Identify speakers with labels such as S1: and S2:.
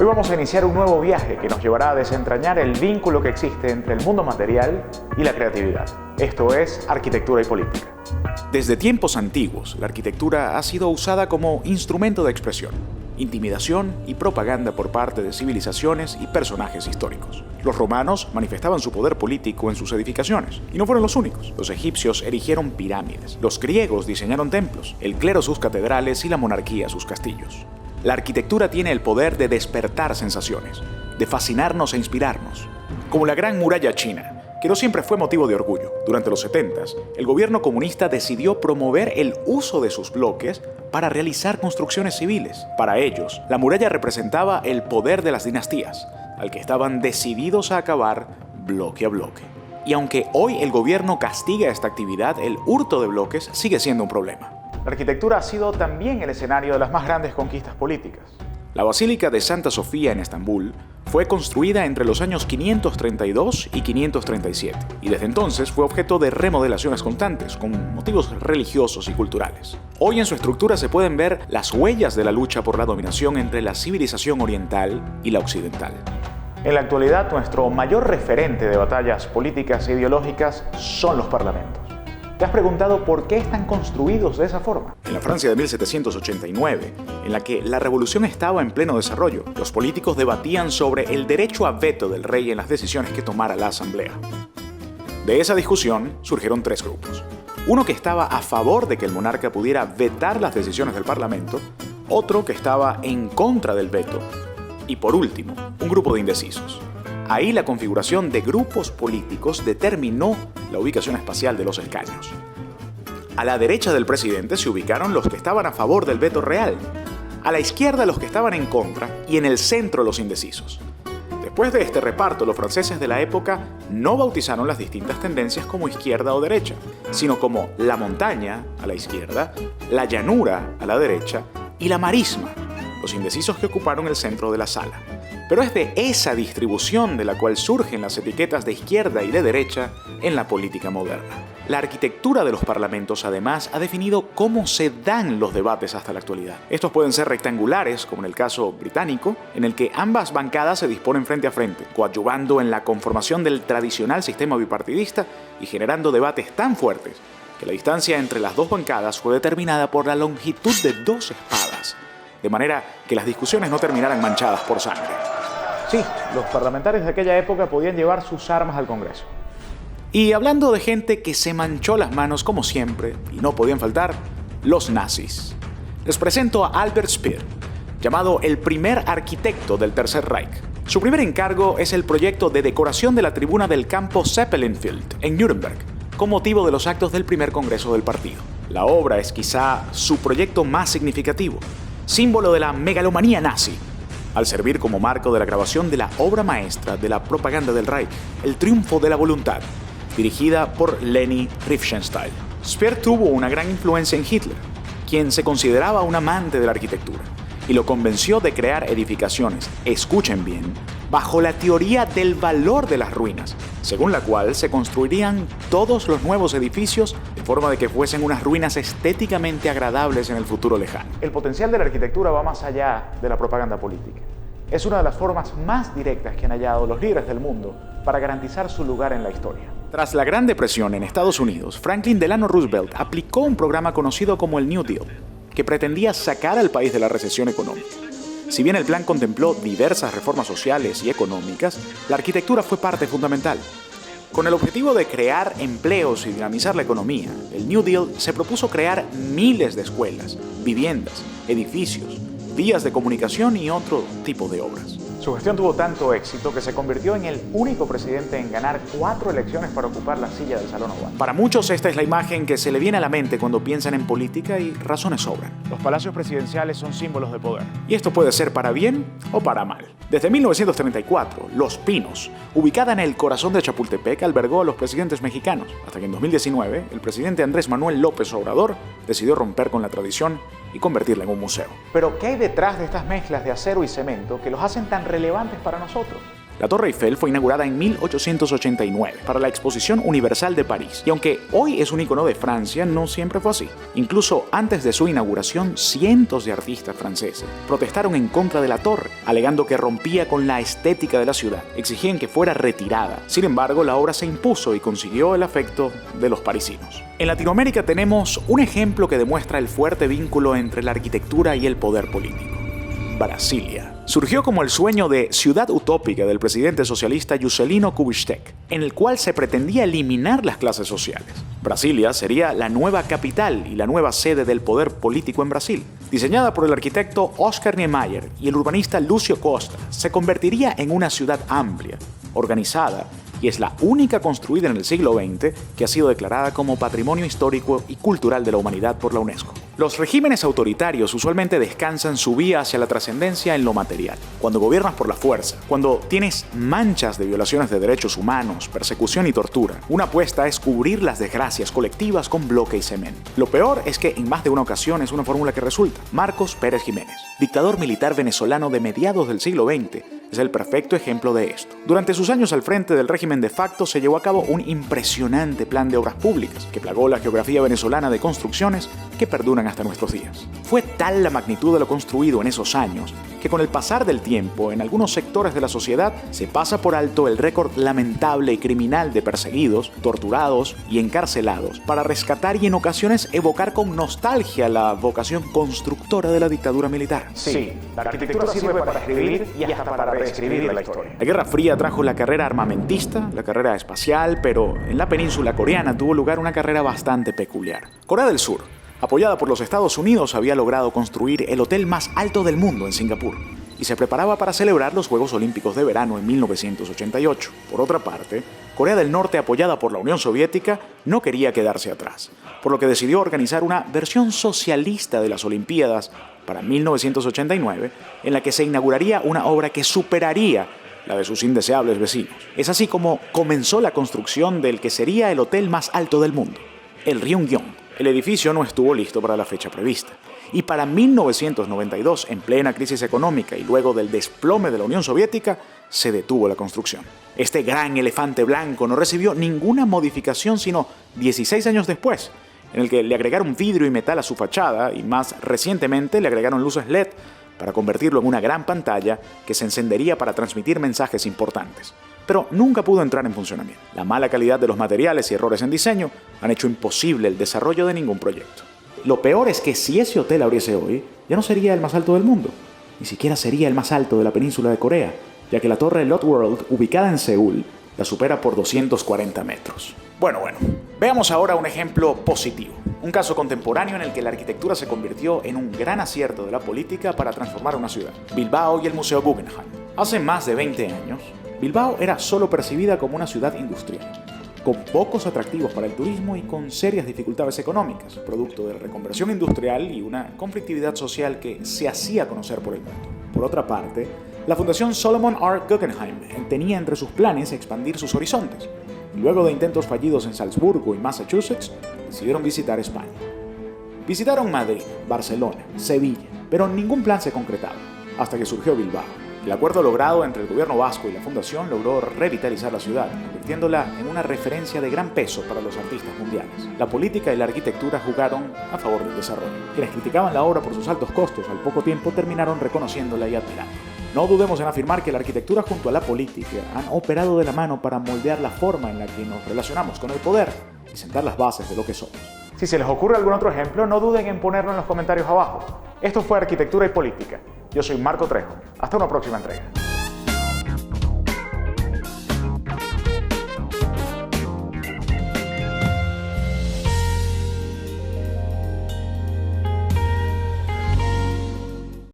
S1: Hoy vamos a iniciar un nuevo viaje que nos llevará a desentrañar el vínculo que existe entre el mundo material y la creatividad. Esto es Arquitectura y Política.
S2: Desde tiempos antiguos, la arquitectura ha sido usada como instrumento de expresión, intimidación y propaganda por parte de civilizaciones y personajes históricos. Los romanos manifestaban su poder político en sus edificaciones, y no fueron los únicos. Los egipcios erigieron pirámides, los griegos diseñaron templos, el clero sus catedrales y la monarquía sus castillos. La arquitectura tiene el poder de despertar sensaciones, de fascinarnos e inspirarnos, como la Gran Muralla China, que no siempre fue motivo de orgullo. Durante los 70s, el gobierno comunista decidió promover el uso de sus bloques para realizar construcciones civiles. Para ellos, la muralla representaba el poder de las dinastías, al que estaban decididos a acabar bloque a bloque. Y aunque hoy el gobierno castiga esta actividad, el hurto de bloques sigue siendo un problema.
S1: La arquitectura ha sido también el escenario de las más grandes conquistas políticas.
S2: La Basílica de Santa Sofía en Estambul fue construida entre los años 532 y 537, y desde entonces fue objeto de remodelaciones constantes, con motivos religiosos y culturales. Hoy en su estructura se pueden ver las huellas de la lucha por la dominación entre la civilización oriental y la occidental.
S1: En la actualidad, nuestro mayor referente de batallas políticas e ideológicas son los parlamentos. ¿Te has preguntado por qué están construidos de esa forma?
S2: En la Francia de 1789, en la que la revolución estaba en pleno desarrollo, los políticos debatían sobre el derecho a veto del rey en las decisiones que tomara la asamblea. De esa discusión surgieron tres grupos. Uno que estaba a favor de que el monarca pudiera vetar las decisiones del parlamento, otro que estaba en contra del veto, y por último, un grupo de indecisos. Ahí la configuración de grupos políticos determinó la ubicación espacial de los escaños. A la derecha del presidente se ubicaron los que estaban a favor del veto real, a la izquierda los que estaban en contra y en el centro los indecisos. Después de este reparto, los franceses de la época no bautizaron las distintas tendencias como izquierda o derecha, sino como la montaña a la izquierda, la llanura a la derecha y la marisma, los indecisos que ocuparon el centro de la sala. Pero es de esa distribución de la cual surgen las etiquetas de izquierda y de derecha en la política moderna. La arquitectura de los parlamentos, además, ha definido cómo se dan los debates hasta la actualidad. Estos pueden ser rectangulares, como en el caso británico, en el que ambas bancadas se disponen frente a frente, coadyuvando en la conformación del tradicional sistema bipartidista y generando debates tan fuertes que la distancia entre las dos bancadas fue determinada por la longitud de dos espadas, de manera que las discusiones no terminaran manchadas por sangre.
S1: Sí, los parlamentarios de aquella época podían llevar sus armas al Congreso.
S2: Y hablando de gente que se manchó las manos como siempre, y no podían faltar, los nazis. Les presento a Albert Speer, llamado el primer arquitecto del Tercer Reich. Su primer encargo es el proyecto de decoración de la tribuna del campo Zeppelinfeld en Nuremberg, con motivo de los actos del primer congreso del partido. La obra es quizá su proyecto más significativo, símbolo de la megalomanía nazi, al servir como marco de la grabación de la obra maestra de la propaganda del Reich, El triunfo de la voluntad, dirigida por Leni Riefenstahl. Speer tuvo una gran influencia en Hitler, quien se consideraba un amante de la arquitectura, y lo convenció de crear edificaciones, escuchen bien, bajo la teoría del valor de las ruinas, según la cual se construirían todos los nuevos edificios de forma de que fuesen unas ruinas estéticamente agradables en el futuro lejano.
S1: El potencial de la arquitectura va más allá de la propaganda política. Es una de las formas más directas que han hallado los líderes del mundo para garantizar su lugar en la historia.
S2: Tras la Gran Depresión en Estados Unidos, Franklin Delano Roosevelt aplicó un programa conocido como el New Deal, que pretendía sacar al país de la recesión económica. Si bien el plan contempló diversas reformas sociales y económicas, la arquitectura fue parte fundamental. Con el objetivo de crear empleos y dinamizar la economía, el New Deal se propuso crear miles de escuelas, viviendas, edificios, vías de comunicación y otro tipo de obras.
S1: Su gestión tuvo tanto éxito que se convirtió en el único presidente en ganar 4 elecciones para ocupar la silla del Salón Oval.
S2: Para muchos esta es la imagen que se le viene a la mente cuando piensan en política y razones sobran.
S1: Los palacios presidenciales son símbolos de poder.
S2: Y esto puede ser para bien o para mal. Desde 1934, Los Pinos, ubicada en el corazón de Chapultepec, albergó a los presidentes mexicanos, hasta que en 2019 el presidente Andrés Manuel López Obrador decidió romper con la tradición y convertirla en un museo.
S1: Pero ¿qué hay detrás de estas mezclas de acero y cemento que los hacen tan relevantes para nosotros?
S2: La Torre Eiffel fue inaugurada en 1889 para la Exposición Universal de París, y aunque hoy es un icono de Francia, no siempre fue así. Incluso antes de su inauguración, cientos de artistas franceses protestaron en contra de la torre, alegando que rompía con la estética de la ciudad. Exigían que fuera retirada. Sin embargo, la obra se impuso y consiguió el afecto de los parisinos. En Latinoamérica tenemos un ejemplo que demuestra el fuerte vínculo entre la arquitectura y el poder político. Brasilia. Surgió como el sueño de ciudad utópica del presidente socialista Juscelino Kubitschek, en el cual se pretendía eliminar las clases sociales. Brasilia sería la nueva capital y la nueva sede del poder político en Brasil. Diseñada por el arquitecto Oscar Niemeyer y el urbanista Lúcio Costa, se convertiría en una ciudad amplia, organizada, y es la única construida en el siglo XX que ha sido declarada como Patrimonio Histórico y Cultural de la Humanidad por la UNESCO. Los regímenes autoritarios usualmente descansan su vía hacia la trascendencia en lo material. Cuando gobiernas por la fuerza, cuando tienes manchas de violaciones de derechos humanos, persecución y tortura, una apuesta es cubrir las desgracias colectivas con bloque y cemento. Lo peor es que en más de una ocasión es una fórmula que resulta. Marcos Pérez Jiménez, dictador militar venezolano de mediados del siglo XX, es el perfecto ejemplo de esto. Durante sus años al frente del régimen de facto se llevó a cabo un impresionante plan de obras públicas que plagó la geografía venezolana de construcciones que perduran hasta nuestros días. Fue tal la magnitud de lo construido en esos años que con el pasar del tiempo en algunos sectores de la sociedad se pasa por alto el récord lamentable y criminal de perseguidos, torturados y encarcelados para rescatar y en ocasiones evocar con nostalgia la vocación constructora de la dictadura militar.
S1: Sí, la arquitectura sirve para escribir y hasta para reescribir la historia.
S2: La Guerra Fría trajo la carrera armamentista, la carrera espacial, pero en la península coreana tuvo lugar una carrera bastante peculiar. Corea del Sur, apoyada por los Estados Unidos, había logrado construir el hotel más alto del mundo en Singapur y se preparaba para celebrar los Juegos Olímpicos de Verano en 1988. Por otra parte, Corea del Norte, apoyada por la Unión Soviética, no quería quedarse atrás, por lo que decidió organizar una versión socialista de las Olimpiadas para 1989, en la que se inauguraría una obra que superaría la de sus indeseables vecinos. Es así como comenzó la construcción del que sería el hotel más alto del mundo, el Ryungyong. El edificio no estuvo listo para la fecha prevista, y para 1992, en plena crisis económica y luego del desplome de la Unión Soviética, se detuvo la construcción. Este gran elefante blanco no recibió ninguna modificación sino 16 años después, en el que le agregaron vidrio y metal a su fachada y más recientemente le agregaron luces LED para convertirlo en una gran pantalla que se encendería para transmitir mensajes importantes. Pero nunca pudo entrar en funcionamiento. La mala calidad de los materiales y errores en diseño han hecho imposible el desarrollo de ningún proyecto. Lo peor es que si ese hotel abriese hoy, ya no sería el más alto del mundo. Ni siquiera sería el más alto de la península de Corea, ya que la torre Lotte World, ubicada en Seúl, la supera por 240 metros. Bueno, veamos ahora un ejemplo positivo. Un caso contemporáneo en el que la arquitectura se convirtió en un gran acierto de la política para transformar una ciudad. Bilbao y el Museo Guggenheim. Hace más de 20 años, Bilbao era solo percibida como una ciudad industrial, con pocos atractivos para el turismo y con serias dificultades económicas, producto de la reconversión industrial y una conflictividad social que se hacía conocer por el mundo. Por otra parte, la Fundación Solomon R. Guggenheim tenía entre sus planes expandir sus horizontes, y luego de intentos fallidos en Salzburgo y Massachusetts, decidieron visitar España. Visitaron Madrid, Barcelona, Sevilla, pero ningún plan se concretaba, hasta que surgió Bilbao. El acuerdo logrado entre el gobierno vasco y la fundación logró revitalizar la ciudad, convirtiéndola en una referencia de gran peso para los artistas mundiales. La política y la arquitectura jugaron a favor del desarrollo. Quienes criticaban la obra por sus altos costos al poco tiempo terminaron reconociéndola y admirándola. No dudemos en afirmar que la arquitectura junto a la política han operado de la mano para moldear la forma en la que nos relacionamos con el poder y sentar las bases de lo que somos.
S1: Si se les ocurre algún otro ejemplo, no duden en ponerlo en los comentarios abajo. Esto fue Arquitectura y Política. Yo soy Marco Trejo. Hasta una próxima entrega.